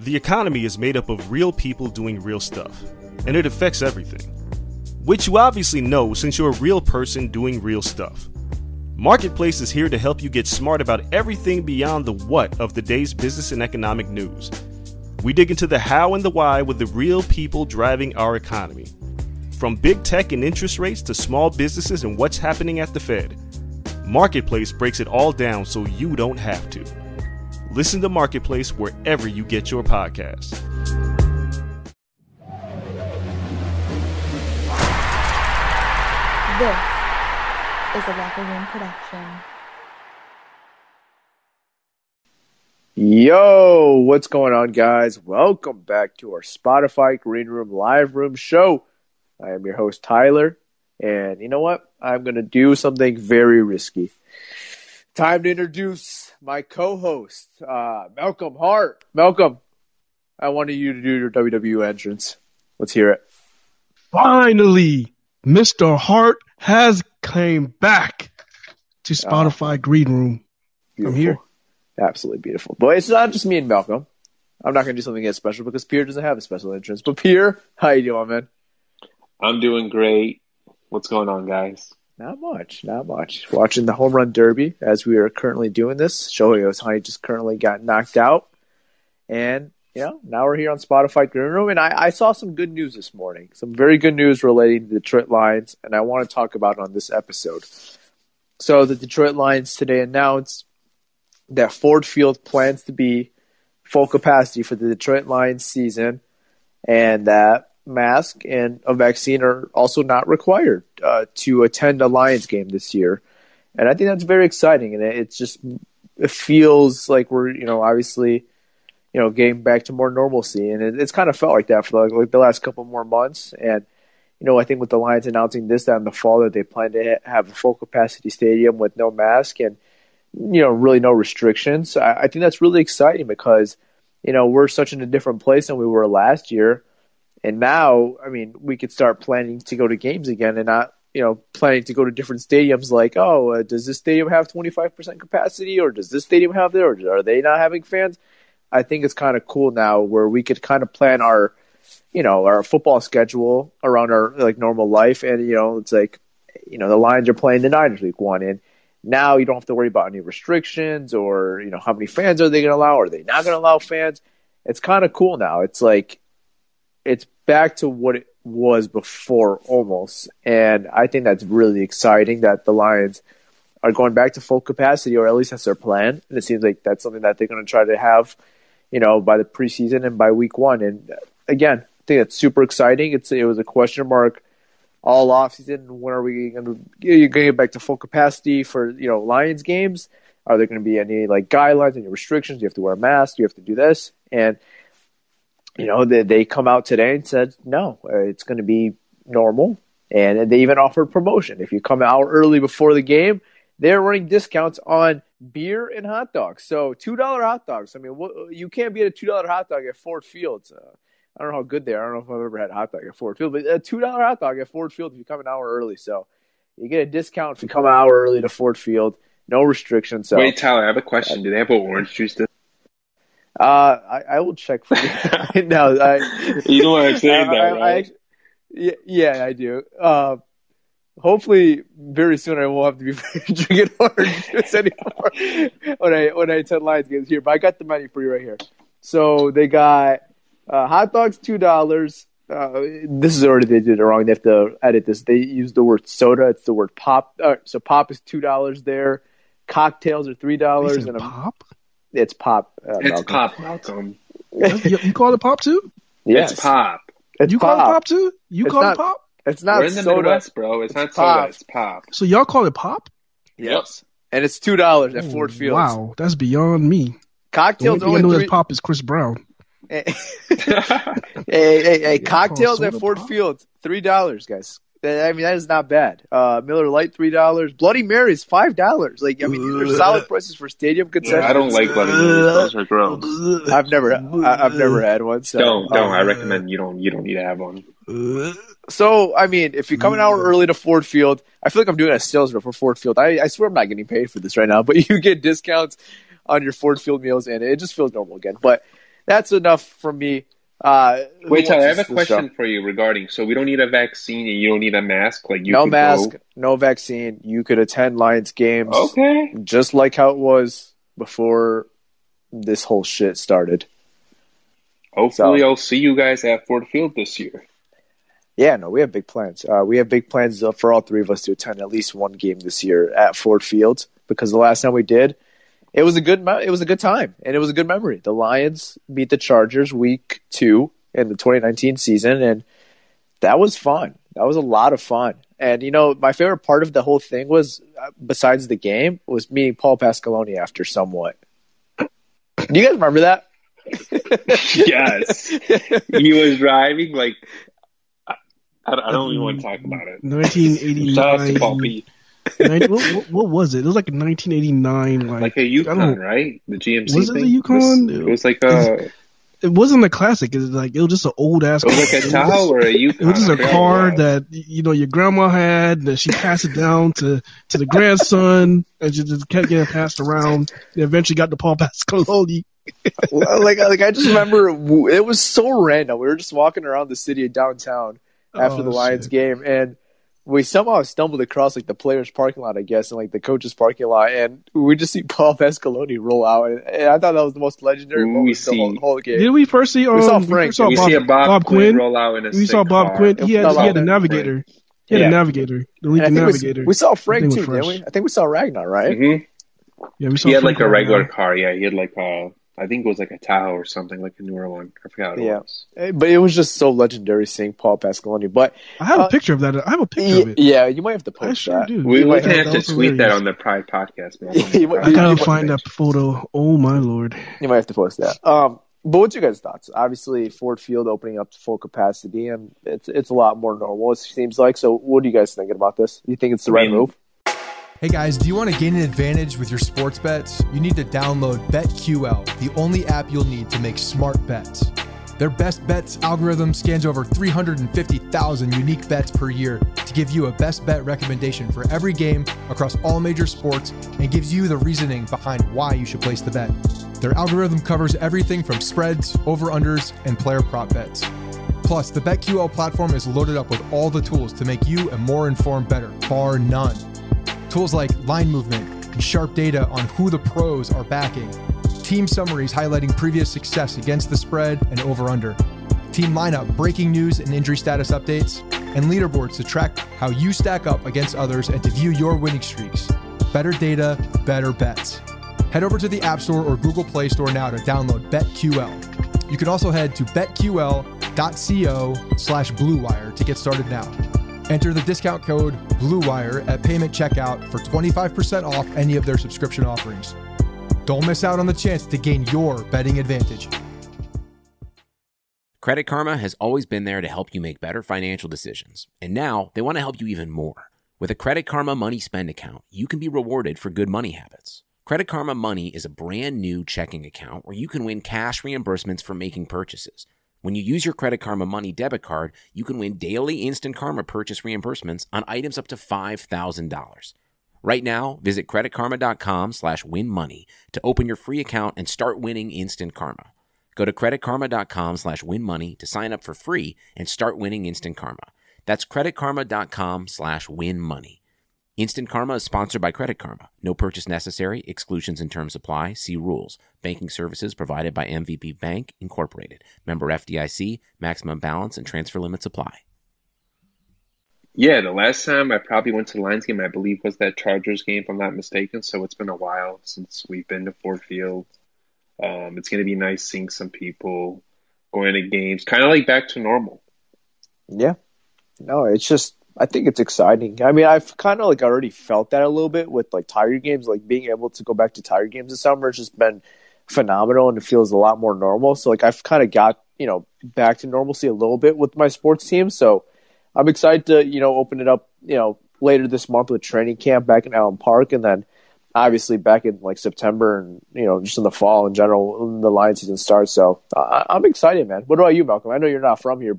The economy is made up of real people doing real stuff, and it affects everything. Which you obviously know since you're a real person doing real stuff. Marketplace is here to help you get smart about everything beyond the what of the day's business and economic news. We dig into the how and the why with the real people driving our economy. From big tech and interest rates to small businesses and what's happening at the Fed. Marketplace breaks it all down so you don't have to. Listen to Marketplace wherever you get your podcasts. This is a Locker Room production. Yo, what's going on, guys? Welcome back to our Spotify Green Room Live Room show. I am your host, Tyler, and you know what? I'm going to do something very risky. Time to introduce my co-host, Malcolm Hart. Malcolm, I wanted you to do your WWE entrance. Let's hear it. Finally, Mr. Hart has came back to Spotify Green Room. Beautiful. I'm here. Absolutely beautiful. But it's not just me and Malcolm. I'm not going to do something as special because Pierre doesn't have a special entrance. But Pierre, how you doing, man? I'm doing great. What's going on, guys? Not much. Watching the home run derby as we are currently doing this. Shohei Ohtani just currently got knocked out. And, now we're here on Spotify Green Room. And I saw some good news this morning. Some very good news relating to the Detroit Lions. And I want to talk about it on this episode. So the Detroit Lions today announced that Ford Field plans to be full capacity for the Detroit Lions season. And that mask and a vaccine are also not required to attend a Lions game this year. And I think that's very exciting. And it feels like we're, obviously, getting back to more normalcy. And it's kind of felt like that for like the last couple more months. And, I think with the Lions announcing this that in the fall that they plan to have a full capacity stadium with no mask and, really no restrictions. I think that's really exciting because, we're such in a different place than we were last year. And now, we could start planning to go to games again and not, planning to go to different stadiums like, does this stadium have 25% capacity or does this stadium have it or are they not having fans? I think it's kind of cool now where we could kind of plan our, our football schedule around our normal life. And, it's like, the Lions are playing the Niners week 1 and now you don't have to worry about any restrictions or, how many fans are they going to allow? Or are they not going to allow fans? It's kind of cool now. It's like, it's back to what it was before almost. And I think that's really exciting that the Lions are going back to full capacity, or at least that's their plan. And it seems like that's something that they're going to try to have, by the preseason and by week 1. And again, I think that's super exciting. It was a question mark all offseason. When are we going to get back to full capacity for, Lions games? Are there going to be any guidelines, any restrictions? Do you have to wear a mask? Do you have to do this? And they come out today and said, no, it's going to be normal. And they even offered promotion. If you come out early before the game, they're running discounts on beer and hot dogs. So $2 hot dogs. You can't beat a $2 hot dog at Ford Field. I don't know how good they are. I don't know if I've ever had a hot dog at Ford Field. But a $2 hot dog at Ford Field if you come an hour early. So you get a discount if you come an hour early to Ford Field. No restrictions. So. Wait, Tyler, I have a question. Do they have an orange juice? I will check for you. No, you don't want to say that, right? Yeah, I do. Hopefully, very soon I won't have to be drinking orange juice anymore when I attend Lions games here. But I got the menu for you right here. So they got hot dogs $2. This is already they did it wrong. They have to edit this. They use the word soda. It's the word pop. So pop is $2 there. Cocktails are $3. And pop? It's pop. It's Malcolm. pop, Malcolm. You call it pop too? Yes. It's pop. It's you pop. call it pop too? You It's call not- it pop? It's not We're in the soda. Midwest, bro. It's not pop. soda. It's pop. So y'all call it pop? Yes. And it's $2 at Ford Field. Wow, that's beyond me. The Cocktails only thing I know only that's three. pop is Chris Brown. Hey, cocktails soda at Ford pop? Field, $3, guys. That is not bad. Miller Lite, $3. Bloody Mary's, $5. These are solid prices for stadium concessions. Yeah, I don't like Bloody Marys. Those are gross. I've never had one. So, Don't. I recommend you don't need to have one. So, if you come an hour early to Ford Field, I feel like I'm doing a sales rep for Ford Field. I swear I'm not getting paid for this right now, but you get discounts on your Ford Field meals, and it just feels normal again. But that's enough from me. Wait, Tyler, I have a question for you regarding. So we don't need a vaccine and you don't need a mask. Like you no could mask, go. no vaccine. You could attend Lions games. Okay. Just like how it was before this whole shit started. Hopefully, I'll see you guys at Ford Field this year. Yeah, no, we have big plans. We have big plans for all three of us to attend at least one game this year at Ford Field, because the last time we did, it was a good time and it was a good memory. The Lions beat the Chargers week 2 in the 2019 season, and that was fun. That was a lot of fun. And my favorite part of the whole thing was, besides the game, was meeting Paul Pasqualoni after somewhat. Do you guys remember that? Yes, he was driving like. I don't even want to talk about it. 1989. Shout out to Paul P. What was it? It was like a 1989, like a Yukon, right? The GMC. Was it thing? the Yukon? It was like a. It wasn't a classic. It was just an old ass. It was like a Tahoe or a Yukon. It was just a car that your grandma had, that she passed it down to the grandson, and she just kept getting passed around. And eventually got to Paul Pasqualoni. like I just remember it was so random. We were just walking around the city downtown after the Lions game, and we somehow stumbled across like the players' parking lot, I guess, and like the coaches' parking lot, and we just see Paul Pasqualoni roll out, and I thought that was the most legendary moment of the whole game. Did we first see? We saw Frank. We see Bob Quinn roll out in a. We saw Bob Quinn. He had a navigator. He had a navigator. The Lincoln Navigator. We saw Frank too, didn't we? I think we saw Ragnar, right? Mm-hmm. Yeah, we saw. He had like a regular car. Yeah, he had like I think it was like a Tahoe or something, like a newer one. I forgot what it was. But it was just so legendary seeing Paul Pasqualoni. But I have a picture of that. I have a picture of it. Yeah, you might have to post I sure that. do. We might have to tweet that on the Pride podcast, man. I gotta find that photo. Oh my lord! You might have to post that. But what's your guys' thoughts? Obviously, Ford Field opening up to full capacity, and it's a lot more normal, it seems like. So what are you guys thinking about this? You think it's the right move? Hey guys, do you want to gain an advantage with your sports bets? You need to download BetQL, the only app you'll need to make smart bets. Their best bets algorithm scans over 350,000 unique bets per year to give you a best bet recommendation for every game across all major sports and gives you the reasoning behind why you should place the bet. Their algorithm covers everything from spreads, over-unders, and player prop bets. Plus, the BetQL platform is loaded up with all the tools to make you a more informed bettor, bar none. Tools like line movement and sharp data on who the pros are backing, team summaries highlighting previous success against the spread and over-under, team lineup, breaking news and injury status updates, and leaderboards to track how you stack up against others and to view your winning streaks. Better data, better bets. Head over to the App Store or Google Play Store now to download BetQL. You can also head to betql.co/bluewire to get started now. Enter the discount code BLUEWIRE at payment checkout for 25% off any of their subscription offerings. Don't miss out on the chance to gain your betting advantage. Credit Karma has always been there to help you make better financial decisions, and now they want to help you even more. With a Credit Karma Money Spend account, you can be rewarded for good money habits. Credit Karma Money is a brand new checking account where you can win cash reimbursements for making purchases. When you use your Credit Karma Money debit card, you can win daily Instant Karma purchase reimbursements on items up to $5,000. Right now, visit creditkarma.com/winmoney to open your free account and start winning Instant Karma. Go to creditkarma.com/winmoney to sign up for free and start winning Instant Karma. That's creditkarma.com/winmoney. Instant Karma is sponsored by Credit Karma. No purchase necessary. Exclusions and terms apply. See rules. Banking services provided by MVP Bank, Incorporated. Member FDIC. Maximum balance and transfer limits apply. Yeah, the last time I probably went to the Lions game, I believe, was that Chargers game, if I'm not mistaken. So it's been a while since we've been to Ford Field. It's going to be nice seeing some people going to games, kind of like back to normal. Yeah. No, it's just, I think it's exciting. I mean, I've kind of like already felt that a little bit with like Tiger games, like being able to go back to Tiger games this summer has just been phenomenal and it feels a lot more normal. So like I've kind of got, back to normalcy a little bit with my sports team. So I'm excited to, open it up, later this month with training camp back in Allen Park, and then obviously back in like September and, just in the fall in general when the Lions season starts. So I'm excited, man. What about you, Malcolm? I know you're not from here,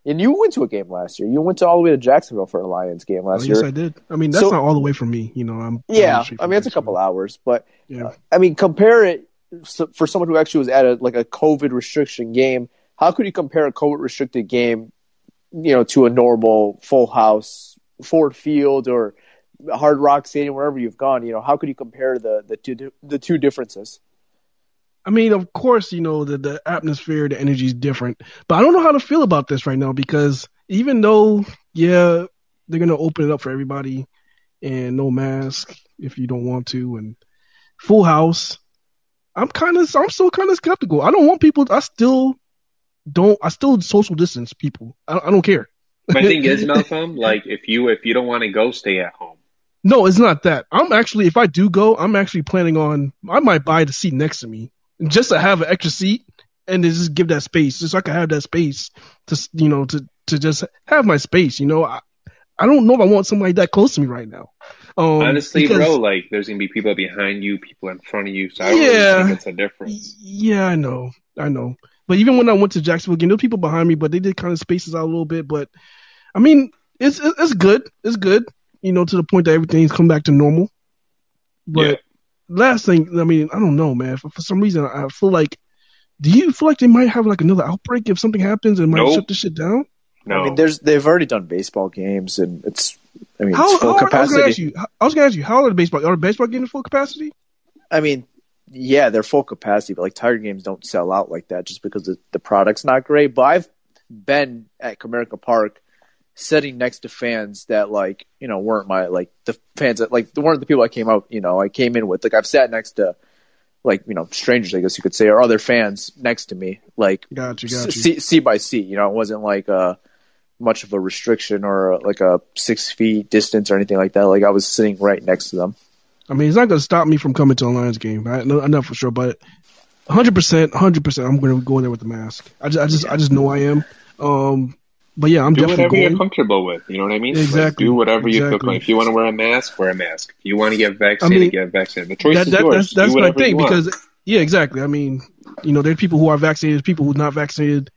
and you went to a game last year. You went to all the way to Jacksonville for a Lions game last year. Yes, I did. I mean, that's not all the way from me. It's a couple hours, but I mean, compare it, for someone who actually was at a COVID restriction game, how could you compare a COVID restricted game, to a normal full house Ford Field or Hard Rock Stadium, wherever you've gone? How could you compare the two differences? I mean, of course, the atmosphere, the energy is different, but I don't know how to feel about this right now because even though, they're going to open it up for everybody and no mask if you don't want to and full house, I'm still kind of skeptical. I don't want people. I still social distance people. I don't care. My thing is, Malcolm, if you don't want to go, stay at home. No, it's not that. If I do go, I'm actually planning on, I might buy the seat next to me just to have an extra seat and to just give that space, just so I can have that space to just have my space. I don't know if I want somebody that close to me right now. Honestly, bro, there's going to be people behind you, people in front of you, so I don't really think it's a difference. Yeah, I know. But even when I went to Jacksonville again, there were people behind me, but they did kind of spaces out a little bit. But, I mean, it's good. It's good, to the point that everything's come back to normal. But last thing, I mean, I don't know, man. For some reason, I feel like, do you feel like they might have another outbreak if something happens and might shut this shit down? No. I mean, they've already done baseball games, and it's full capacity. I was going to ask you, how are the baseball getting full capacity? I mean, yeah, they're full capacity, but Tiger games don't sell out like that just because the product's not great. But I've been at Comerica Park sitting next to fans that weren't the fans that weren't the people I came in with. I've sat next to strangers, I guess you could say, or other fans next to me, Got you. Seat by seat. It wasn't much of a restriction or a 6 feet distance or anything like that. I was sitting right next to them. I mean, it's not going to stop me from coming to a Lions game. I know for sure, but 100%, I'm going to go in there with the mask. I just know I am. But yeah, I'm definitely whatever going. You're comfortable with. You know what I mean? Exactly. Do whatever you feel like. If you want to wear a mask, wear a mask. If you want to get vaccinated, get vaccinated. The choice is yours. That's my thing because exactly. I mean, there are people who are vaccinated, people who are not vaccinated.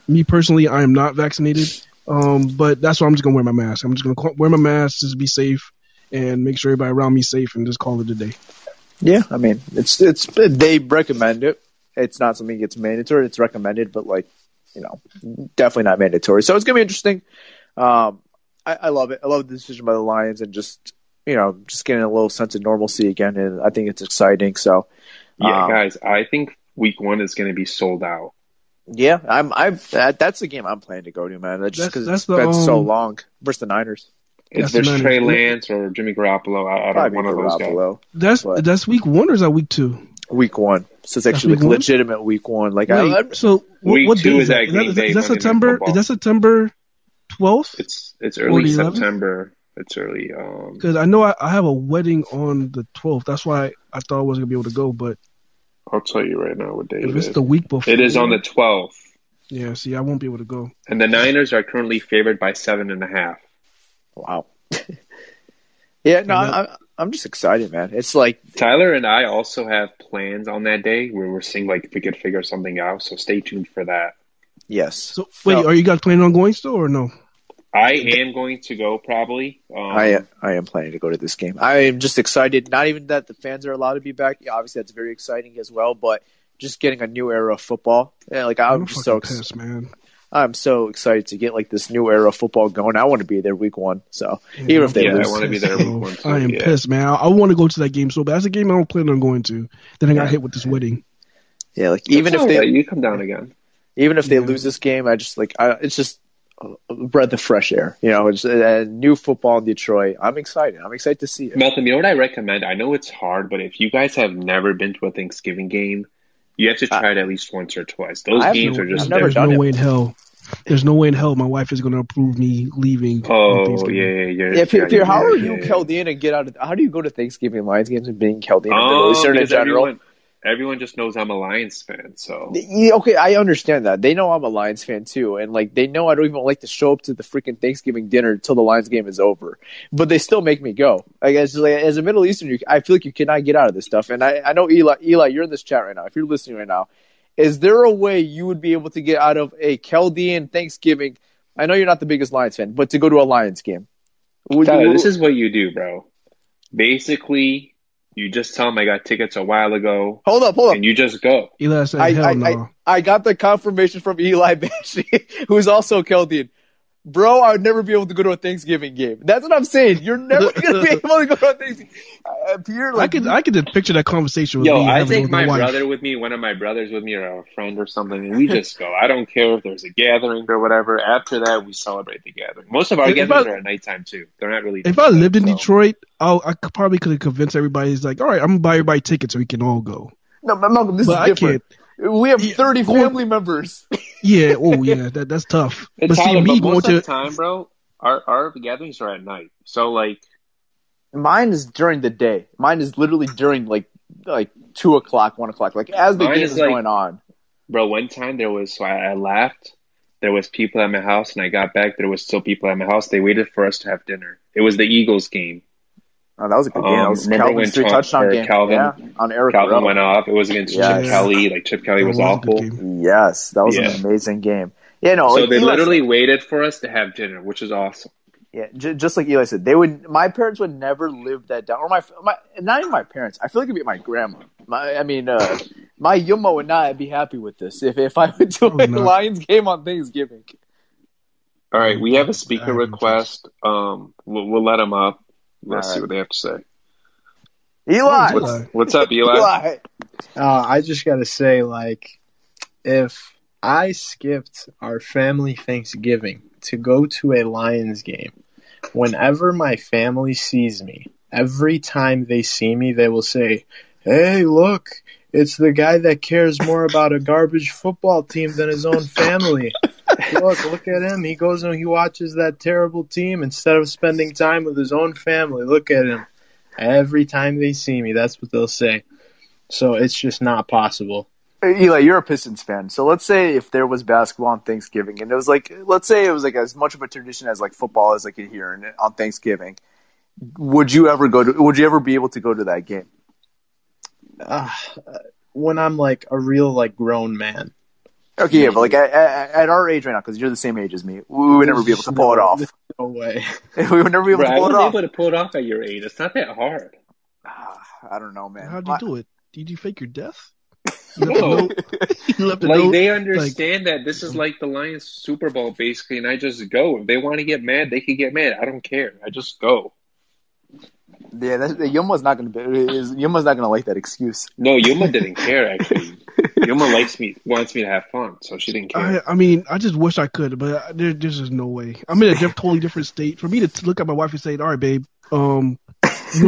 Me personally, I am not vaccinated. But that's why I'm just gonna wear my mask. I'm just gonna wear my mask, just be safe, and make sure everybody around me is safe, and just call it a day. Yeah, I mean, it's they recommend it. It's not something that's mandatory. It's recommended, but definitely not mandatory. So it's gonna be interesting. I love it. I love the decision by the Lions, and just getting a little sense of normalcy again. And I think it's exciting. So guys, I think week 1 is going to be sold out. Yeah, that's the game I'm planning to go to, man. Just because it's been so long versus the Niners. If there's Trey Lance or Jimmy Garoppolo, I don't one of those guys. That's week 1 or is that week 2? Week 1. So it's actually legitimate week 1. So week what 2 is that Green Day? Is that September? Is that September 12th? It's early September. It's early. Because I know I have a wedding on the 12th. That's why I thought I wasn't gonna be able to go, but. I'll tell you right now what day it is. If it's the week before. It is on the 12th. Yeah, see, I won't be able to go. And the Niners are currently favored by 7.5. Wow. Yeah, no, I'm just excited, man. It's Tyler and I also have plans on that day where we're seeing if we could figure something out. So stay tuned for that. Yes. So wait, are you guys planning on going still or no? I am going to go probably. I am planning to go to this game. I am just excited. Not even that the fans are allowed to be back. Yeah, obviously, that's very exciting as well. But just getting a new era of football. Yeah, I'm just so pissed, man. I'm so excited to get this new era of football going. I want to be there week 1. So even if they lose, I want to be there week 1. So, I am pissed, man. I want to go to that game so bad. That's a game I don't plan on going to. Then I got hit with this wedding. Yeah, even if they you come down again. Even if they lose this game, I just it's just a breath of fresh air. It's a new football in Detroit. I'm excited. I'm excited to see it. Malcolm, you know what I recommend? I know it's hard, but if you guys have never been to a Thanksgiving game, you have to try it at least once or twice. Those games are just There's no way in hell. There's no way in hell my wife is going to approve me leaving. Oh, yeah. Pierre, how are you called in and get out of? How do you go to Thanksgiving Lions games and being called in in general? Everyone just knows I'm a Lions fan, so. Yeah, okay, I understand that. They know I'm a Lions fan too, and they know I don't even like to show up to the freaking Thanksgiving dinner until the Lions game is over. But they still make me go. I guess as a Middle Eastern, I feel like you cannot get out of this stuff. And I know Eli, you're in this chat right now. If you're listening right now, is there a way you would be able to get out of a Chaldean Thanksgiving? I know you're not the biggest Lions fan, but to go to a Lions game. Tyler, this is what you do, bro. Basically, You just tell them I got tickets a while ago. Hold up. And you just go. Eli said, hell no. I got the confirmation from Eli Banshee, who's also a Chaldean. Bro, I would never be able to go to a Thanksgiving game. That's what I'm saying. You're never going to be able to go to a Thanksgiving. Pierre, I could just picture that conversation with me. I take my brother with me, one of my brothers with me, or a friend or something, and we just go. I don't care if there's a gathering or whatever. After that, we celebrate the gathering. Most of our gatherings are at nighttime, too. They're not really... If I lived in Detroit, I probably could have convinced everybody. It's like, all right, I'm going to buy everybody tickets so we can all go. No, Malcolm, this is different. We have 30 family members. Yeah, that's tough. It's hard, but most of the time, bro, our gatherings are at night. So, like... Mine is during the day. Mine is literally during, like 2 o'clock, 1 o'clock. Like, as the game is going on. Bro, one time I laughed. There was people at my house, and I got back. There was still people at my house. They waited for us to have dinner. It was the Eagles game. Oh, that was a good game. That was Calvin's 3 touchdown game. On Eric Calvin went off. It was against Chip Kelly. Like, Chip Kelly was awful. Yes, that was an amazing game. Yeah, no. So they literally waited for us to have dinner, which is awesome. Yeah, just like Eli said, my parents would never live that down. Or my not even my parents. I feel like it'd be my grandma. My Yuma would not be happy with this if I went to a Lions game on Thanksgiving. All right, we have a speaker request. We'll let them up. Let's see what they have to say. Eli! What's up, Eli? I just got to say, if I skipped our family Thanksgiving to go to a Lions game, whenever my family sees me, every time they see me, they will say, hey, look, it's the guy that cares more about a garbage football team than his own family. Look at him. He goes and he watches that terrible team instead of spending time with his own family. Look at him. Every time they see me, that's what they'll say. So it's just not possible. Eli, you're a Pistons fan. So let's say if there was basketball on Thanksgiving and it was let's say it was as much of a tradition as football is here on Thanksgiving. Would you ever be able to go to that game? When I'm a real grown man. Okay, yeah, but at our age right now, because you're the same age as me, we would never be able to pull it off. No way. We would never be able to pull it off. I was able to pull it off at your age. It's not that hard. I don't know, man. How'd you do it? Did you fake your death? No. They understand that this is like the Lions Super Bowl, basically, and I just go. If they want to get mad, they can get mad. I don't care. I just go. Yeah, Yuma's not gonna like that excuse. No, Yuma didn't care, actually. Yuma wants me to have fun, so she didn't care. I just wish I could, but there's just no way. I'm in a totally different state. For me to look at my wife and say, all right, babe, you don't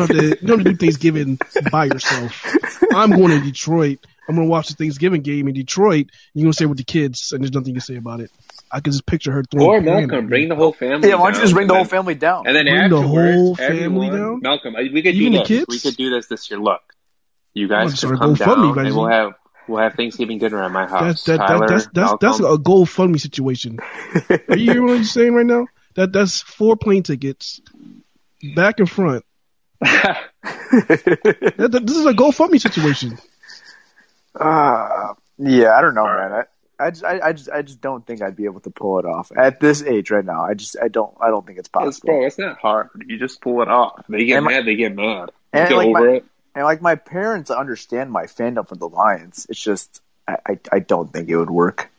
have to do Thanksgiving by yourself. I'm going to Detroit. I'm going to watch the Thanksgiving game in Detroit. You're going to stay with the kids, and there's nothing you can say about it. I can just picture her throwing. Or Malcolm, bring the whole family. Yeah, why don't you just bring the whole family down? And then bring afterwards, the whole family down? Malcolm, we could do this. We could do this year. Look, you guys can come down, and we'll have Thanksgiving dinner at my house. That's a GoFundMe situation. Are you hearing what I'm saying right now? That's 4 plane tickets, back and front. This is a GoFundMe situation. Yeah, I don't know, man. I just don't think I'd be able to pull it off at this age right now. I don't think it's possible. It's not hard. You just pull it off. They get mad. They get mad. And get over it. And my parents understand my fandom for the Lions. It's just I don't think it would work.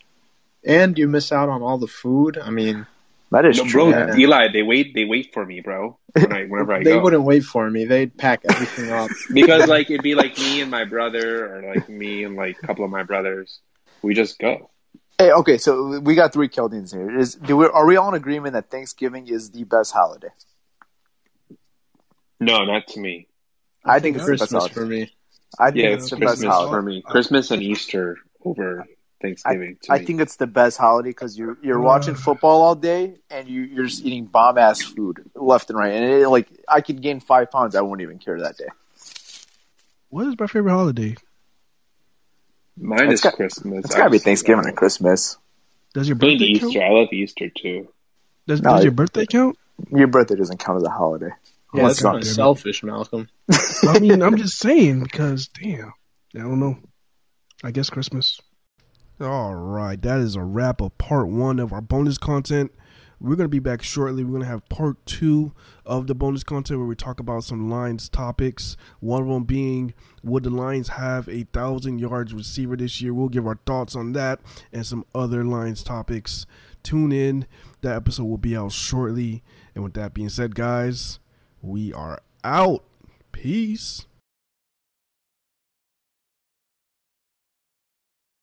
And you miss out on all the food. I mean, that is true. Bro, Eli, they wait for me, bro. Whenever I go. They wouldn't wait for me. They'd pack everything up. Because it'd be me and my brother, or me and a couple of my brothers. We just go. Hey, okay, so we got 3 Chaldeans here. Are we all in agreement that Thanksgiving is the best holiday? No, not to me. I think it's Christmas the best for me. I think it's the best holiday for me. Christmas and Easter over Thanksgiving. I think it's the best holiday because you're watching football all day and you're just eating bomb ass food left and right, and I could gain 5 pounds. I won't even care that day. What is my favorite holiday? Mine is Christmas. It's gotta be Thanksgiving and Christmas. Does your birthday Easter count? I love Easter too. Does your birthday count? Your birthday doesn't count as a holiday. Yeah, that's not selfish, Malcolm. I mean, I'm just saying because, damn, I don't know. I guess Christmas. All right, that is a wrap of part 1 of our bonus content. We're going to be back shortly. We're going to have part 2 of the bonus content where we talk about some Lions topics. One of them being, would the Lions have a 1,000 yards receiver this year? We'll give our thoughts on that and some other Lions topics. Tune in. That episode will be out shortly. And with that being said, guys, we are out. Peace.